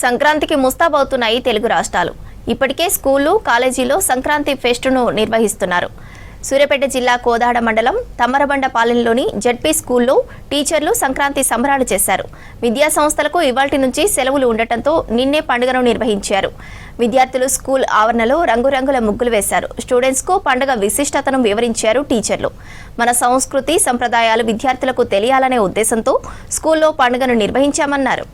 సంక్రాంతికి ముస్తాబవుతున్నాయి తెలుగు రాష్ట్రాలు. ఇప్పటికే స్కూళ్లు, కాలేజీల్లో సంక్రాంతి ఫెస్టును నిర్వహిస్తున్నారు. సూర్యాపేట జిల్లా కోదాడ మండలం తమ్మరబండపాలెంలోని జడ్పీ స్కూల్లో టీచర్లు సంక్రాంతి సంబరాలు చేశారు. విద్యా సంస్థలకు ఇవాల్టి నుంచి సెలవులు ఉండటంతో నిన్నే పండుగను నిర్వహించారు. విద్యార్థులు స్కూల్ ఆవరణలో రంగురంగుల ముగ్గులు వేశారు. స్టూడెంట్స్కు పండుగ విశిష్టతను వివరించారు టీచర్లు. మన సంస్కృతి, సంప్రదాయాలు విద్యార్థులకు తెలియాలనే ఉద్దేశంతో స్కూల్లో పండుగను నిర్వహించామన్నారు.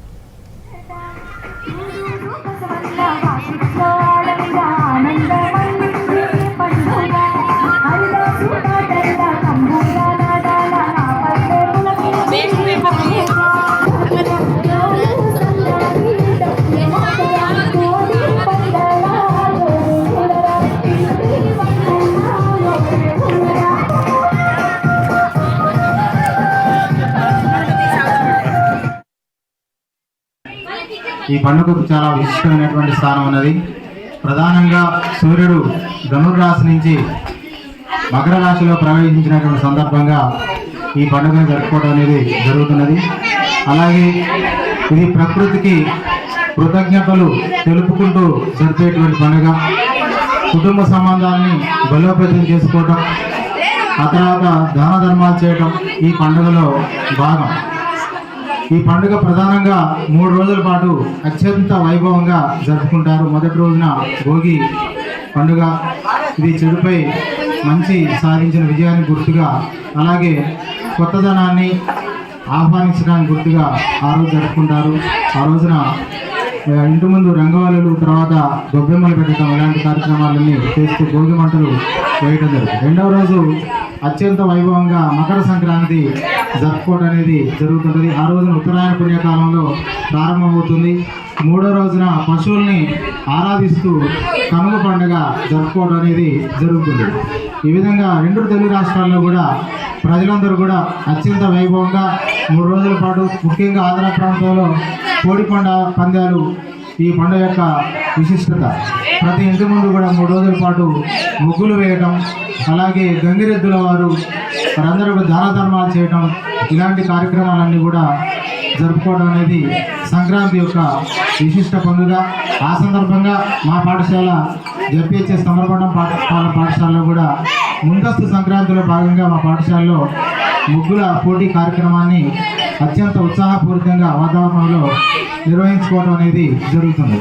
ఈ పండుగకు చాలా విశిష్టమైనటువంటి స్థానం ఉన్నది. ప్రధానంగా సూర్యుడు ధనుర్రాశి నుంచి మకర రాశిలో ప్రవేశించినటువంటి సందర్భంగా ఈ పండుగను జరుపుకోవడం అనేది జరుగుతున్నది. అలాగే ఇది ప్రకృతికి కృతజ్ఞతలు తెలుపుకుంటూ జరిపేటువంటి పండుగ. కుటుంబ సంబంధాలని బలోపేతం చేసుకోవటం, ఆ తర్వాత దాన ధర్మాలు చేయటం ఈ పండుగలో భాగం. ఈ పండుగ ప్రధానంగా 3 రోజుల పాటు అత్యంత వైభవంగా జరుపుకుంటారు. మొదటి రోజున భోగి పండుగ, ఇది చెడుపై మంచి సాధించిన విజయానికి గుర్తుగా, అలాగే కొత్తదనాన్ని ఆహ్వానించడానికి గుర్తుగా ఆ రోజు జరుపుకుంటారు. ఆ రోజున ఇంటి ముందు రంగవల్లులు, తర్వాత గొబ్బెమ్మలు పెట్టడం, ఇలాంటి కార్యక్రమాలన్నీ చేస్తూ భోగి మంటలు వేయటం జరుగుతుంది. రెండవ రోజు అత్యంత వైభవంగా మకర సంక్రాంతి జరుపుకోవడం అనేది జరుగుతుంటుంది. ఆ రోజున ఉత్తరాయణ పుణ్యకాలంలో ప్రారంభమవుతుంది. 3వ రోజున పశువుల్ని ఆరాధిస్తూ కనుమ పండుగ జరుపుకోవడం అనేది జరుగుతుంది. ఈ విధంగా 2 తెలుగు రాష్ట్రాల్లో కూడా ప్రజలందరూ కూడా అత్యంత వైభవంగా 3 రోజుల పాటు, ముఖ్యంగా ఆంధ్ర ప్రాంతంలో కోడి పందాలు ఈ పండుగ యొక్క విశిష్టత. ప్రతి ఇంటి ముందు కూడా 3 రోజుల పాటు ముగ్గులు వేయటం, అలాగే గంగిరెద్దుల వారందరూ దాన ధర్మాలు చేయటం, ఇలాంటి కార్యక్రమాలన్నీ కూడా జరుపుకోవడం అనేది సంక్రాంతి యొక్క విశిష్ట పండుగ. ఆ సందర్భంగా మా పాఠశాల జడ్పీహెచ్ఎస్ తమ్మరబండ పాఠశాలలో కూడా ముందస్తు సంక్రాంతిలో భాగంగా మా పాఠశాలలో ముగ్గుల పోటీ కార్యక్రమాన్ని అత్యంత ఉత్సాహపూరితంగా వాతావరణంలో నిర్వహించుకోవడం అనేది జరుగుతుంది.